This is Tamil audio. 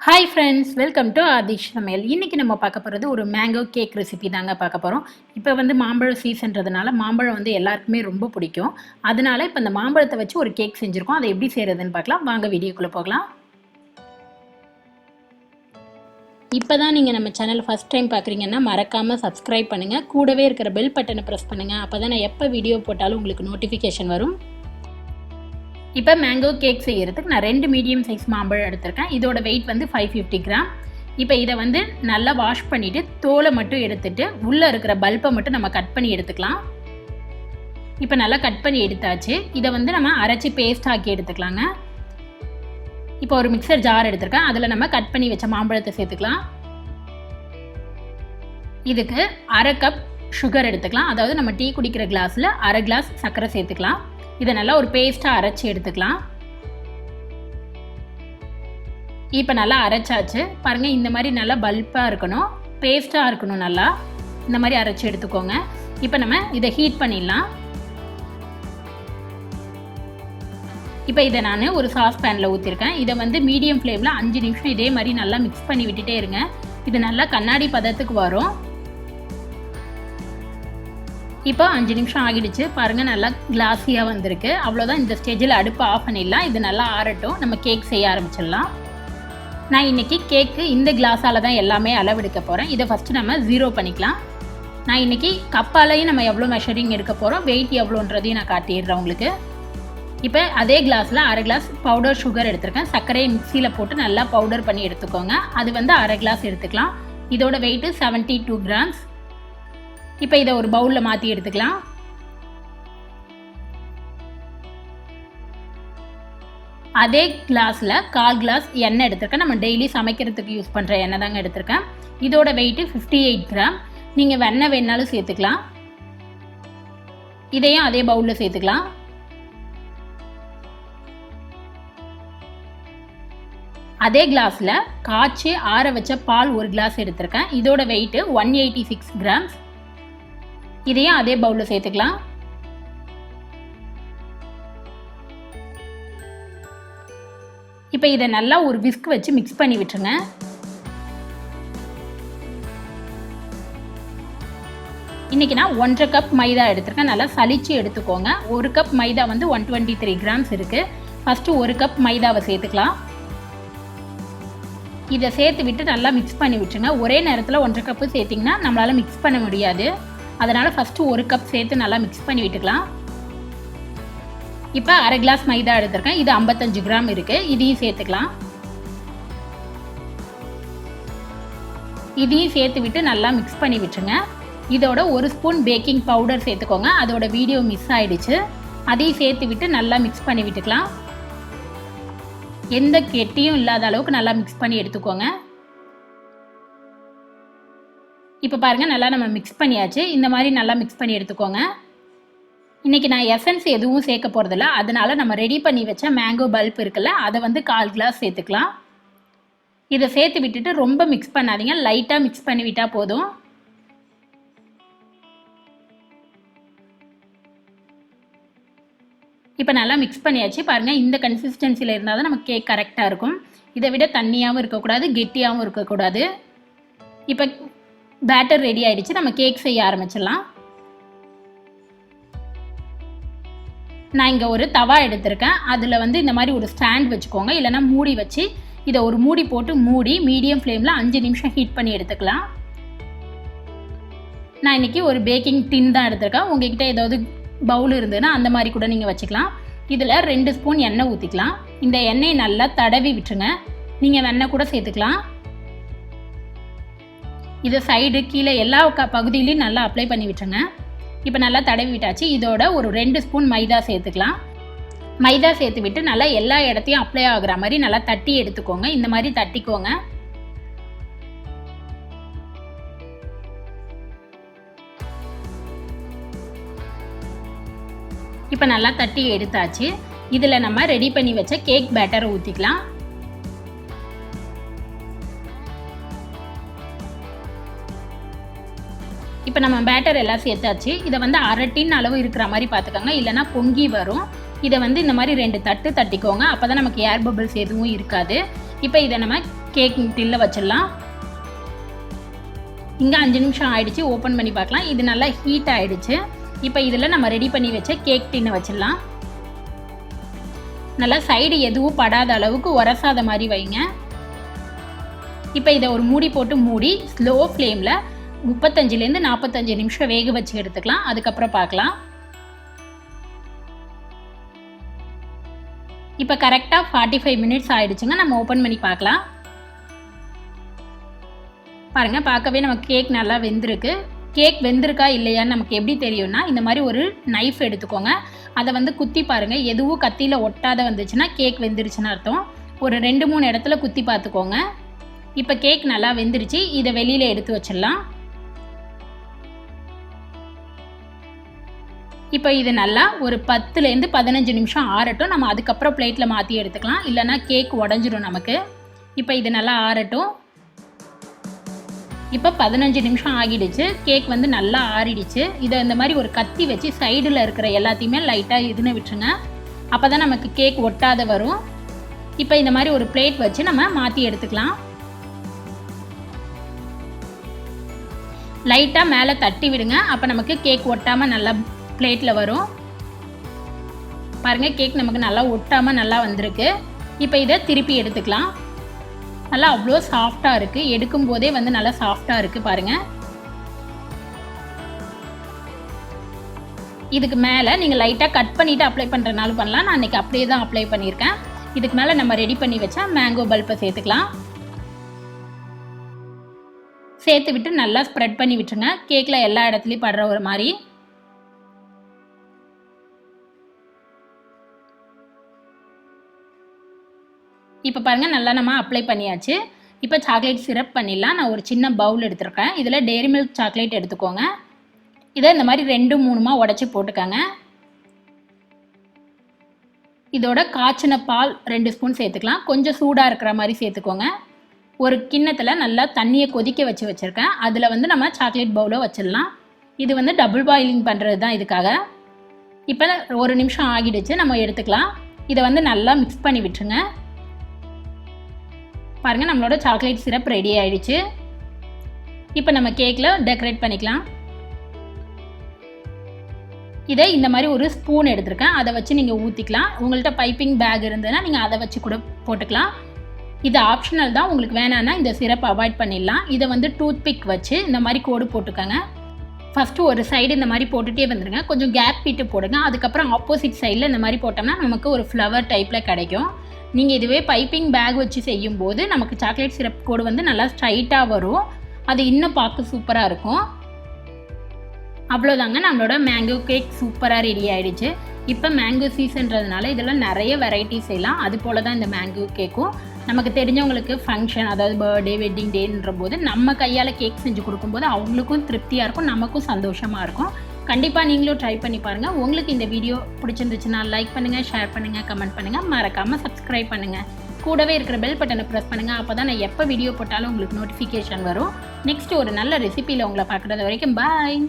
Hi friends, welcome to Aadish சமையல். இன்றைக்கி நம்ம பார்க்க போகிறது ஒரு மேங்கோ கேக் ரெசிபி தாங்க பார்க்க போகிறோம். இப்போ வந்து மாம்பழம் சீசன்றதுனால மாம்பழம் வந்து எல்லாருக்குமே ரொம்ப பிடிக்கும். அதனால இப்போ இந்த மாம்பழத்தை வச்சு ஒரு கேக் செஞ்சுருக்கோம். அதை எப்படி செய்கிறதுன்னு பார்க்கலாம். வாங்க வீடியோக்குள்ளே போகலாம். இப்போ தான் நீங்கள் நம்ம சேனல் ஃபஸ்ட் டைம் பார்க்குறீங்கன்னா மறக்காமல் சப்ஸ்கிரைப் பண்ணுங்கள். கூடவே இருக்கிற பெல் பட்டனை ப்ரெஸ் பண்ணுங்கள். அப்போ தான் நான் எப்போ வீடியோ போட்டாலும் உங்களுக்கு நோட்டிஃபிகேஷன் வரும். இப்போ மேங்கோ கேக் செய்கிறதுக்கு நான் 2 மீடியம் சைஸ் மாம்பழம் எடுத்திருக்கேன். இதோட வெயிட் வந்து 550 கிராம். இப்போ இதை வந்து நல்லா வாஷ் பண்ணிவிட்டு தோலை மட்டும் எடுத்துகிட்டு உள்ளே இருக்கிற பல்பை மட்டும் நம்ம கட் பண்ணி எடுத்துக்கலாம். இப்போ நல்லா கட் பண்ணி எடுத்தாச்சு. இதை வந்து நம்ம அரைச்சி பேஸ்ட் ஆக்கி எடுத்துக்கலாங்க. இப்போ ஒரு மிக்சர் ஜார் எடுத்திருக்கேன். அதில் நம்ம கட் பண்ணி வச்ச மாம்பழத்தை சேர்த்துக்கலாம். இதுக்கு அரை கப் சுகர் எடுத்துக்கலாம். அதாவது நம்ம டீ குடிக்கிற கிளாஸில் அரை கிளாஸ் சர்க்கரை சேர்த்துக்கலாம். இதை நல்லா ஒரு பேஸ்ட்டாக அரைச்சி எடுத்துக்கலாம். இப்போ நல்லா அரைச்சாச்சு பாருங்கள். இந்த மாதிரி நல்லா பல்பாக இருக்கணும், பேஸ்ட்டாக இருக்கணும். நல்லா இந்த மாதிரி அரைச்சி எடுத்துக்கோங்க. இப்போ நம்ம இதை ஹீட் பண்ணிடலாம். இப்போ இதை நான் ஒரு சாஸ் பேனில் ஊற்றிருக்கேன். இதை வந்து மீடியம் ஃப்ளேமில் 5 நிமிஷம் இதே மாதிரி நல்லா மிக்ஸ் பண்ணி விட்டுட்டே இருங்க. இது நல்லா கண்ணாடி பதத்துக்கு வரும். இப்போ 5 நிமிஷம் ஆகிடுச்சு பாருங்கள். நல்லா கிளாஸியாக வந்திருக்கு. அவ்வளோதான். இந்த ஸ்டேஜில் அடுப்பு ஆஃப் பண்ணிடலாம். இது நல்லா ஆறட்டும். நம்ம கேக் செய்ய ஆரம்பிச்சிடலாம். நான் இன்றைக்கி கேக்கு இந்த கிளாஸால் தான் எல்லாமே அளவெடுக்க போகிறேன். இதை ஃபஸ்ட்டு நம்ம 0 பண்ணிக்கலாம். நான் இன்றைக்கி கப்பாலையும் நம்ம எவ்வளோ மெஷரிங் எடுக்க போகிறோம், வெயிட் எவ்வளோன்றதையும் நான் காட்டிடுறேன் உங்களுக்கு. இப்போ அதே கிளாஸில் அரை கிளாஸ் பவுடர் சுகர் எடுத்துருக்கேன். சர்க்கரையை மிக்சியில் போட்டு நல்லா பவுடர் பண்ணி எடுத்துக்கோங்க. அது வந்து அரை கிளாஸ் எடுத்துக்கலாம். இதோட வெயிட்டு 72 கிராம்ஸ். இப்போ இதை ஒரு பவுலில் மாற்றி எடுத்துக்கலாம். அதே கிளாஸில் 1/4 கிளாஸ் எண்ணெய் எடுத்திருக்கேன். நம்ம டெய்லி சமைக்கிறதுக்கு யூஸ் பண்ணுற எண்ணெய் தாங்க எடுத்திருக்கேன். இதோட வெயிட்டு 58 கிராம். நீங்கள் வெண்ணெய் வேணாலும் சேர்த்துக்கலாம். இதையும் அதே பவுலில் சேர்த்துக்கலாம். அதே கிளாஸில் காய்ச்சி ஆற வச்ச பால் 1 கிளாஸ் எடுத்திருக்கேன். இதோட வெயிட்டு 186 கிராம்ஸ். இதையும் அதே பவுலில் சேர்த்துக்கலாம். இப்போ இதை நல்லா ஒரு விஸ்க் வச்சு மிக்ஸ் பண்ணி விட்டுருங்க. இன்றைக்கி நான் 1.5 கப் மைதா எடுத்திருக்கேன். நல்லா சலிச்சு எடுத்துக்கோங்க. 1 கப் மைதா வந்து 123 கிராம்ஸ் இருக்குது. ஃபஸ்ட்டு 1 கப் மைதாவை சேர்த்துக்கலாம். இதை சேர்த்து விட்டு நல்லா மிக்ஸ் பண்ணி விட்டுருங்க. ஒரே நேரத்தில் 1.5 கப்பு சேர்த்திங்கன்னா நம்மளால் மிக்ஸ் பண்ண முடியாது. அதனால் ஃபஸ்ட்டு 1 கப் சேர்த்து நல்லா மிக்ஸ் பண்ணி விட்டுக்கலாம். இப்போ அரை கிளாஸ் மைதா எடுத்திருக்கேன். இது 55 கிராம் இருக்குது. இதையும் சேர்த்துக்கலாம். இதையும் சேர்த்து விட்டு நல்லா மிக்ஸ் பண்ணி விட்டுருங்க. இதோட 1 ஸ்பூன் பேக்கிங் பவுடர் சேர்த்துக்கோங்க. அதோட வீடியோ மிஸ் ஆகிடுச்சு. அதையும் சேர்த்து விட்டு நல்லா மிக்ஸ் பண்ணி விட்டுக்கலாம். எந்த கெட்டியும் இல்லாத அளவுக்கு நல்லா மிக்ஸ் பண்ணி எடுத்துக்கோங்க. இப்போ பாருங்கள், நல்லா நம்ம மிக்ஸ் பண்ணியாச்சு. இந்த மாதிரி நல்லா மிக்ஸ் பண்ணி எடுத்துக்கோங்க. இன்றைக்கி நான் எசன்ஸ் எதுவும் சேர்க்க போகிறதில்ல. அதனால் நம்ம ரெடி பண்ணி வச்ச மேங்கோ பல்ப் இருக்குல்ல, அதை வந்து 1/4 கிளாஸ் சேர்த்துக்கலாம். இதை சேர்த்து விட்டுட்டு ரொம்ப மிக்ஸ் பண்ணாதீங்க, லைட்டாக மிக்ஸ் பண்ணி விட்டால் போதும். இப்போ நல்லா மிக்ஸ் பண்ணியாச்சு பாருங்கள். இந்த கன்சிஸ்டன்சியில் இருந்தால் தான் நமக்கு கேக் கரெக்டாக இருக்கும். இதை விட தண்ணியாகவும் இருக்கக்கூடாது, கெட்டியாகவும் இருக்கக்கூடாது. இப்போ பேட்டர் ரெடி ஆகிடுச்சு. நம்ம கேக் செய்ய ஆரம்பிச்சிடலாம். நான் இங்கே ஒரு தவா எடுத்திருக்கேன். அதில் வந்து இந்த மாதிரி ஒரு ஸ்டாண்ட் வச்சுக்கோங்க. இல்லைனா மூடி வச்சு இதை ஒரு மூடி போட்டு மூடி மீடியம் ஃப்ளேமில் 5 நிமிஷம் ஹீட் பண்ணி எடுத்துக்கலாம். நான் இன்றைக்கி ஒரு பேக்கிங் டின் தான் எடுத்திருக்கேன். உங்கள்கிட்ட ஏதாவது பவுல் இருந்ததுன்னா அந்த மாதிரி கூட நீங்கள் வச்சுக்கலாம். இதில் 2 ஸ்பூன் எண்ணெய் ஊற்றிக்கலாம். இந்த எண்ணெயை நல்லா தடவி விட்டுருங்க. நீங்கள் வெண்ணெய் கூட சேர்த்துக்கலாம். இதை சைடு கீழே எல்லா பகுதியிலையும் நல்லா அப்ளை பண்ணி விட்டுருங்க. இப்போ நல்லா தடவி விட்டாச்சு. இதோட ஒரு 2 ஸ்பூன் மைதா சேர்த்துக்கலாம். மைதா சேர்த்து விட்டு நல்லா எல்லா இடத்தையும் அப்ளை ஆகுற மாதிரி நல்லா தட்டி எடுத்துக்கோங்க. இந்த மாதிரி தட்டிக்கோங்க. இப்போ நல்லா தட்டி எடுத்தாச்சு. இதில் நம்ம ரெடி பண்ணி வச்ச கேக் பேட்டரை ஊற்றிக்கலாம். இப்போ நம்ம பேட்டர் எல்லாம் சேர்த்தாச்சு. இதை வந்து அரை டின் அளவு இருக்கிற மாதிரி பார்த்துக்கோங்க, இல்லைனா பொங்கி வரும். இதை வந்து இந்த மாதிரி 2 தட்டு தட்டிக்கோங்க. அப்போ தான் நமக்கு ஏர் பபிள்ஸ் எதுவும் இருக்காது. இப்போ இதை நம்ம கேக் டில்ல வச்சிடலாம். இங்கே 5 நிமிஷம் ஆயிடுச்சு. ஓப்பன் பண்ணி பார்க்கலாம். இது நல்லா ஹீட் ஆகிடுச்சு. இப்போ இதில் நம்ம ரெடி பண்ணி வச்ச கேக் டின்னை வச்சிடலாம். நல்லா சைடு எதுவும் படாத அளவுக்கு உரசாத மாதிரி வைங்க. இப்போ இதை ஒரு மூடி போட்டு மூடி ஸ்லோ ஃப்ளேமில் 35லேருந்து 45 நிமிஷம் வேக வச்சு எடுத்துக்கலாம். அதுக்கப்புறம் பார்க்கலாம். இப்போ கரெக்டாக 45 மினிட்ஸ் ஆகிடுச்சுங்க. நம்ம ஓப்பன் பண்ணி பார்க்கலாம். பாருங்கள், பார்க்கவே நமக்கு கேக் நல்லா வெந்திருக்கு. கேக் வெந்திருக்கா இல்லையான்னு நமக்கு எப்படி தெரியும்னா, இந்த மாதிரி ஒரு நைஃப் எடுத்துக்கோங்க. அதை வந்து குத்தி பாருங்கள். எதுவும் கத்தியில் ஒட்டாத வந்துச்சுன்னா கேக் வெந்துருச்சுன்னு அர்த்தம். ஒரு 2-3 இடத்துல குத்தி பார்த்துக்கோங்க. இப்போ கேக் நல்லா வெந்துருச்சு. இதை வெளியில் எடுத்து வச்சிடலாம். இப்போ இது நல்லா ஒரு 10லேருந்து 15 நிமிஷம் ஆறட்டும். நம்ம அதுக்கப்புறம் பிளேட்டில் மாற்றி எடுத்துக்கலாம். இல்லைனா கேக் உடஞ்சிடும் நமக்கு. இப்போ இது நல்லா ஆறட்டும். இப்போ 15 நிமிஷம் ஆகிடுச்சு. கேக் வந்து நல்லா ஆறிடுச்சு. இதை இந்த மாதிரி ஒரு கத்தி வச்சு சைடில் இருக்கிற எல்லாத்தையுமே லைட்டாக இதுன்னு விட்டுருங்க. அப்போ தான் நமக்கு கேக் ஒட்டாத வரும். இப்போ இந்த மாதிரி ஒரு பிளேட் வச்சு நம்ம மாற்றி எடுத்துக்கலாம். லைட்டாக மேலே தட்டி விடுங்க. அப்போ நமக்கு கேக் ஒட்டாமல் நல்லா பிளேட்டில் வரும். பாருங்கள், கேக் நமக்கு நல்லா ஒட்டாமல் நல்லா வந்திருக்கு. இப்போ இதை திருப்பி எடுத்துக்கலாம். நல்லா அவ்வளோ சாஃப்டாக இருக்குது. எடுக்கும் போதே வந்து நல்லா சாஃப்டாக இருக்குது பாருங்கள். இதுக்கு மேலே நீங்கள் லைட்டாக கட் பண்ணிவிட்டு அப்ளை பண்ணுறனாலும் பண்ணலாம். நான் இன்றைக்கி அப்படியே தான் அப்ளை பண்ணியிருக்கேன். இதுக்கு மேலே நம்ம ரெடி பண்ணி வச்சா மேங்கோ பல்பை சேர்த்துக்கலாம். சேர்த்து விட்டு நல்லா ஸ்ப்ரெட் பண்ணி விட்டுருங்க. கேக்கில் எல்லா இடத்துலையும் படுற ஒரு மாதிரி. இப்போ பாருங்கள், நல்லா நம்ம அப்ளை பண்ணியாச்சு. இப்போ சாக்லேட் சிரப் பண்ணிடலாம். நான் ஒரு சின்ன பவுல் எடுத்துருக்கேன். இதில் டெய்ரி மில்க் சாக்லேட் எடுத்துக்கோங்க. இதை இந்த மாதிரி 2-3 உடச்சி போட்டுக்கோங்க. இதோட காய்ச்சின பால் 2 ஸ்பூன் சேர்த்துக்கலாம். கொஞ்சம் சூடாக இருக்கிற மாதிரி சேர்த்துக்கோங்க. ஒரு கிண்ணத்தில் நல்லா தண்ணியை கொதிக்க வச்சுருக்கேன். அதில் வந்து நம்ம சாக்லேட் பவுலை வச்சிடலாம். இது வந்து டபுள் பாயிலிங் பண்ணுறது தான் இதுக்காக. இப்போ 1 நிமிஷம் ஆகிடுச்சு. நம்ம எடுத்துக்கலாம். இதை வந்து நல்லா மிக்ஸ் பண்ணி விட்டுருங்க. பாருங்கள், நம்மளோட சாக்லேட் சிரப் ரெடி ஆகிடுச்சு. இப்போ நம்ம கேக்கில் டெக்கரேட் பண்ணிக்கலாம். இதை இந்த மாதிரி ஒரு ஸ்பூன் எடுத்துருக்கேன். அதை வச்சு நீங்கள் ஊற்றிக்கலாம். உங்கள்கிட்ட பைப்பிங் பேக் இருந்ததுன்னா நீங்கள் அதை வச்சு கூட போட்டுக்கலாம். இது ஆப்ஷனல் தான். உங்களுக்கு வேணான்னா இந்த சிரப் அவாய்ட் பண்ணிடலாம். இதை வந்து டூத் பிக் வச்சு இந்த மாதிரி கோடு போட்டுக்கோங்க. ஃபஸ்ட்டு ஒரு சைடு இந்த மாதிரி போட்டுகிட்டே வந்துடுங்க. கொஞ்சம் கேப் விட்டு போடுங்க. அதுக்கப்புறம் ஆப்போசிட் சைடில் இந்த மாதிரி போட்டோம்னா நமக்கு ஒரு ஃப்ளவர் டைப்பில் கிடைக்கும். நீங்கள் இதுவே பைப்பிங் பேக் வச்சு செய்யும்போது நமக்கு சாக்லேட் சிரப் கோடு வந்து நல்லா ஸ்ட்ரைட்டாக வரும். அது இன்னும் பார்க்க சூப்பராக இருக்கும். அவ்வளோதாங்க, நம்மளோட மேங்கோ கேக் சூப்பராக ரெடி ஆகிடுச்சு. இப்போ மேங்கோ சீசன்றதுனால இதெல்லாம் நிறைய வெரைட்டிஸ் செய்யலாம். அது போல் தான் இந்த மேங்கோ கேக்கும். நமக்கு தெரிஞ்சவங்களுக்கு ஃபங்க்ஷன், அதாவது பர்த்டே, வெட்டிங் டேன்ற போது நம்ம கையால் கேக் செஞ்சு கொடுக்கும்போது அவங்களுக்கும் திருப்தியாக இருக்கும், நமக்கும் சந்தோஷமாக இருக்கும். கண்டிப்பாக நீங்களும் ட்ரை பண்ணி பாருங்கள். உங்களுக்கு இந்த வீடியோ பிடிச்சிருந்துச்சுன்னா லைக் பண்ணுங்கள், ஷேர் பண்ணுங்கள், கமெண்ட் பண்ணுங்கள். மறக்காமல் சப்ஸ்கிரைப் பண்ணுங்கள். கூடவே இருக்கிற பெல் பட்டனை ப்ரெஸ் பண்ணுங்கள். அப்போ தான் நான் எப்போ வீடியோ போட்டாலும் உங்களுக்கு நோட்டிஃபிகேஷன் வரும். நெக்ஸ்ட் ஒரு நல்ல ரெசிபியில் உங்களை பார்க்குறது வரைக்கும் பாய்.